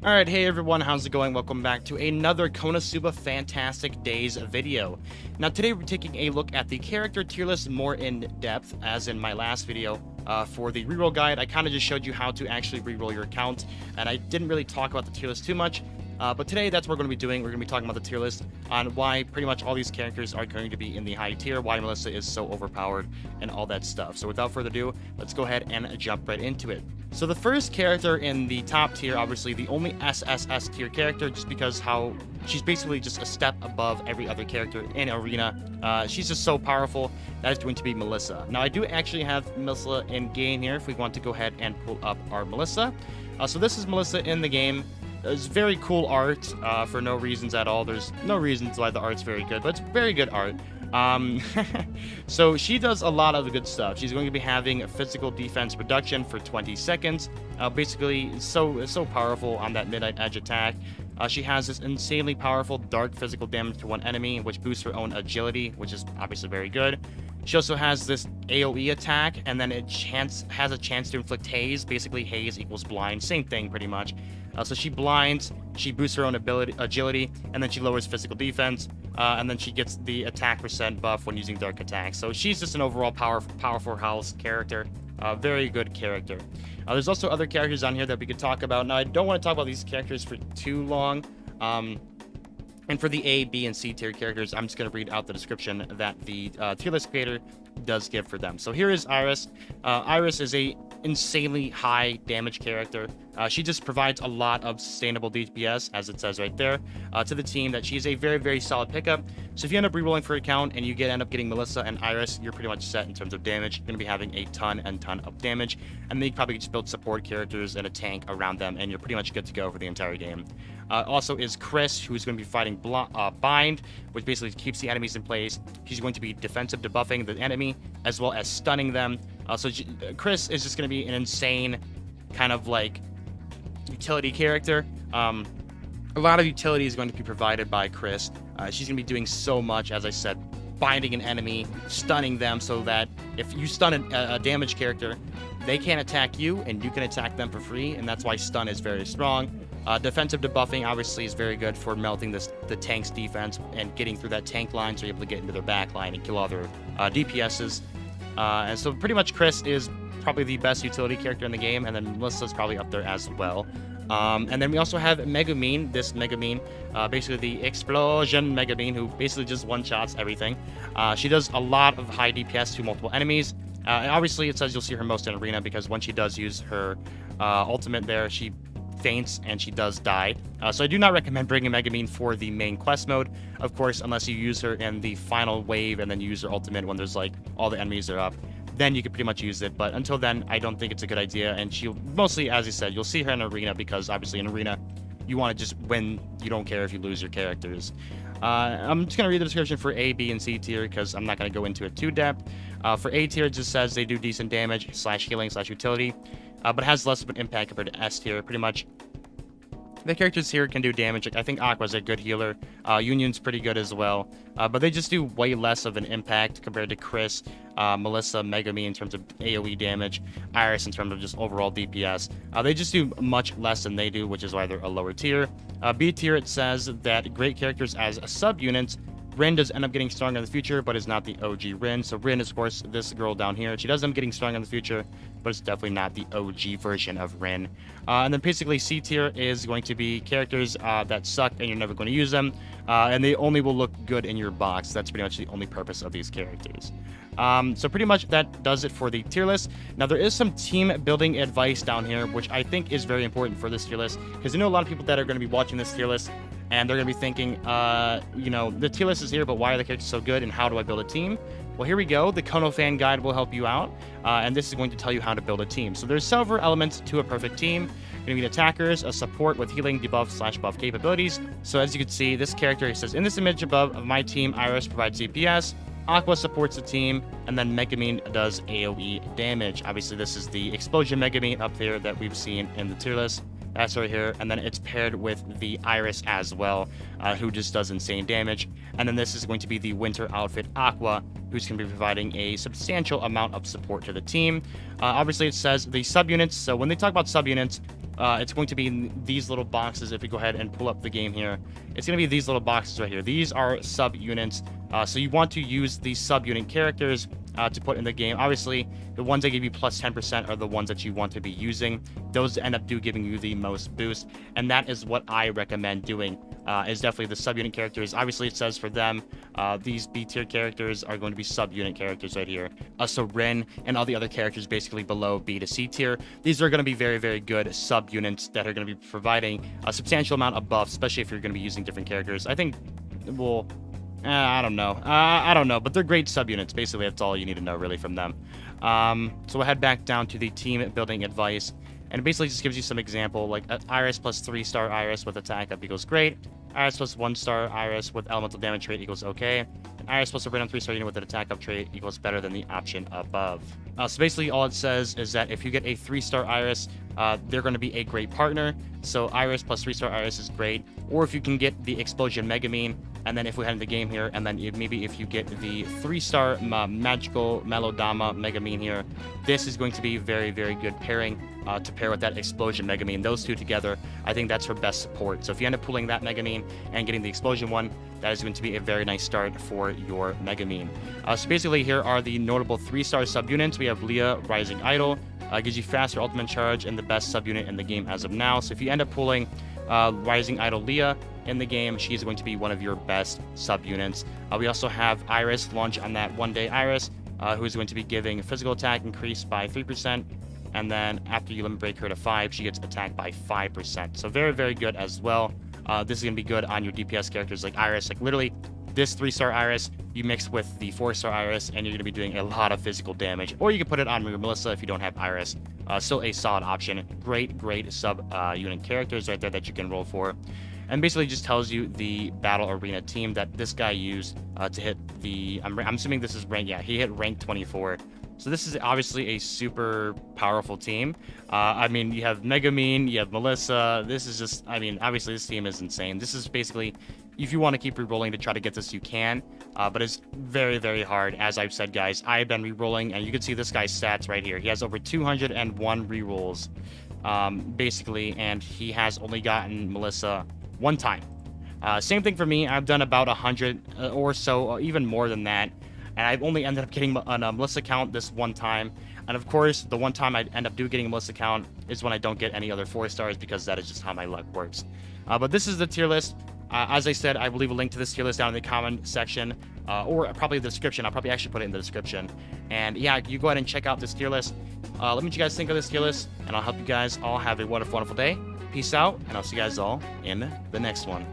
Alright, hey everyone, how's it going? Welcome back to another KonoSuba Fantastic Days video. Now today we're taking a look at the character tier list more in depth, as in my last video. For the reroll guide, I kind of just showed you how to actually reroll your account, and I didn't really talk about the tier list too much. But today, that's what we're going to be doing. We're going to be talking about the tier list on why pretty much all these characters are going to be in the high tier, why Melissa is so overpowered, and all that stuff. So without further ado, let's go ahead and jump right into it. So the first character in the top tier, obviously the only SSS tier character, just because how she's basically just a step above every other character in Arena. She's just so powerful. That is going to be Melissa. Now I do actually have Melissa in game here if we want to go ahead and pull up our Melissa. So this is Melissa in the game. It's very cool art for no reasons at all. There's no reasons why the art's very good, but it's very good art. So she does a lot of good stuff. She's going to be having a physical defense reduction for 20 seconds. Basically, so powerful on that midnight edge attack. She has this insanely powerful dark physical damage to one enemy, which boosts her own agility, which is obviously very good. She also has this AoE attack, and then it has a chance to inflict haze. Basically, haze equals blind. Same thing, pretty much. So she blinds, she boosts her own agility, and then she lowers physical defense, and then she gets the attack percent buff when using dark attacks. So she's just an overall powerful house character. Very good character. There's also other characters on here that we could talk about. Now, I don't want to talk about these characters for too long. And for the A, B, and C tier characters, I'm just going to read out the description that the tier list creator does give for them. So here is Iris. Iris is a insanely high damage character. She just provides a lot of sustainable DPS, as it says right there, to the team. That she's a very, very solid pickup. So if you end up rerolling for an account and you end up getting Melissa and Iris, you're pretty much set in terms of damage. You're going to be having a ton of damage, and then you probably just build support characters and a tank around them, and you're pretty much good to go for the entire game. Also is Chris, who's going to be fighting Bind, which basically keeps the enemies in place. He's going to be defensive debuffing the enemy, as well as stunning them. Chris is just going to be an insane kind of like utility character. A lot of utility is going to be provided by Chris. She's going to be doing so much, as I said, binding an enemy, stunning them, so that if you stun a damage character, they can't attack you, and you can attack them for free, and that's why stun is very strong. Defensive debuffing obviously is very good for melting the tank's defense and getting through that tank line, so you're able to get into their back line and kill all their DPSs. And so pretty much Chris is probably the best utility character in the game, and then Melissa's probably up there as well. And then we also have Megumin, basically the Explosion Megumin, who basically just one-shots everything. She does a lot of high DPS to multiple enemies. And obviously, it says you'll see her most in Arena, because when she does use her ultimate there, she faints and she does die. So I do not recommend bringing Megumin for the main quest mode, of course, unless you use her in the final wave and then you use her ultimate when there's like all the enemies are up. Then you could pretty much use it, but until then, I don't think it's a good idea. And she'll mostly, as you said, you'll see her in Arena, because obviously in Arena you want to just win. You don't care if you lose your characters. I'm just going to read the description for A, B, and C tier, because I'm not going to go into it too depth. For A tier, it just says they do decent damage / healing / utility, but has less of an impact compared to S tier. Pretty much the characters here can do damage. I think Aqua's a good healer. Union's pretty good as well. But they just do way less of an impact compared to Chris, Melissa, Megumin in terms of AoE damage, Iris in terms of just overall DPS. They just do much less than they do, which is why they're a lower tier. B tier, it says that great characters as subunits. Rin does end up getting stronger in the future, but is not the OG Rin. So Rin is, of course, this girl down here. She does end up getting stronger in the future, but it's definitely not the OG version of Rin. And then basically C tier is going to be characters that suck and you're never going to use them. And they only will look good in your box. That's pretty much the only purpose of these characters. So pretty much that does it for the tier list. Now there is some team building advice down here, which I think is very important for this tier list, because I know a lot of people that are going to be watching this tier list and they're going to be thinking, the tier list is here, but why are the characters so good, and how do I build a team? Well, here we go. The Kono fan guide will help you out, and this is going to tell you how to build a team. So there's several elements to a perfect team. You're going to need attackers, a support with healing, debuff / buff capabilities. So as you can see, this character, says, in this image above of my team, Iris provides DPS, Aqua supports the team, and then Megumin does AoE damage. Obviously, this is the Explosion Megumin up there that we've seen in the tier list. That's right here, and then it's paired with the Iris as well, who just does insane damage. And then this is going to be the Winter Outfit Aqua, who's going to be providing a substantial amount of support to the team. Obviously, it says the subunits. So when they talk about subunits, it's going to be in these little boxes. If we go ahead and pull up the game here, it's going to be these little boxes right here. These are subunits. So you want to use these subunit characters to put in the game. Obviously, the ones that give you plus 10% are the ones that you want to be using. Those end up giving you the most boost, and that is what I recommend doing. Is definitely the subunit characters. Obviously, it says for them, these B tier characters are going to be subunit characters right here. So Rin and all the other characters basically below B to C tier. These are going to be very, very good subunits that are going to be providing a substantial amount of buffs, especially if you're going to be using different characters. I think, well, I don't know. I don't know, but they're great subunits. Basically, that's all you need to know really from them. So we'll head back down to the team building advice. And it basically just gives you some example, like Iris plus 3-star Iris with attack up equals great. Iris plus 1-star Iris with elemental damage trait equals okay. And Iris plus a random 3-star unit with an attack up trait equals better than the option above. So basically all it says is that if you get a 3-star Iris, they're going to be a great partner. So Iris plus 3-star Iris is great. Or if you can get the Explosion Megamine, and then if we head into the game here, and then maybe if you get the 3-star Magical Melodama Megamine here, this is going to be very, very good pairing to pair with that Explosion Megamine. Those two together, I think that's her best support. So if you end up pulling that Megamine and getting the Explosion one, that is going to be a very nice start for your Megamine. So basically here are the notable 3-star subunits. We have Leah, Rising Idol, gives you faster ultimate charge and the best subunit in the game as of now. So if you end up pulling Rising Idol Leah in the game, she's going to be one of your best subunits. We also have Iris launch on that 1-day Iris, who is going to be giving physical attack increased by 3%, and then after you limit break her to 5, she gets attacked by 5%. So very, very good as well. This is going to be good on your DPS characters like Iris. Like literally, this 3-star Iris, you mix with the 4-star Iris, and you're going to be doing a lot of physical damage. Or you can put it on your Melissa if you don't have Iris. Still a solid option. Great, great sub-unit characters right there that you can roll for. And basically just tells you the battle arena team that this guy used to hit the... I'm assuming this is rank... Yeah, he hit rank 24. So this is obviously a super powerful team. I mean, you have Megamine, you have Melissa. This is just... I mean, obviously this team is insane. This is basically... If you want to keep rerolling to try to get this, you can. But it's very, very hard. As I've said, guys, I've been rerolling, and you can see this guy's stats right here. He has over 201 rerolls, basically, and he has only gotten Melissa one time. Same thing for me. I've done about 100 or so, or even more than that. And I've only ended up getting a Melissa count this one time. And of course, the one time I end up getting a Melissa count is when I don't get any other 4-stars, because that is just how my luck works. But this is the tier list. As I said, I will leave a link to this tier list down in the comment section, or probably the description. I'll probably actually put it in the description. And yeah, you go ahead and check out this tier list. Let me know what you guys think of this tier list, and I'll help you guys all have a wonderful, wonderful day. Peace out, and I'll see you guys all in the next one.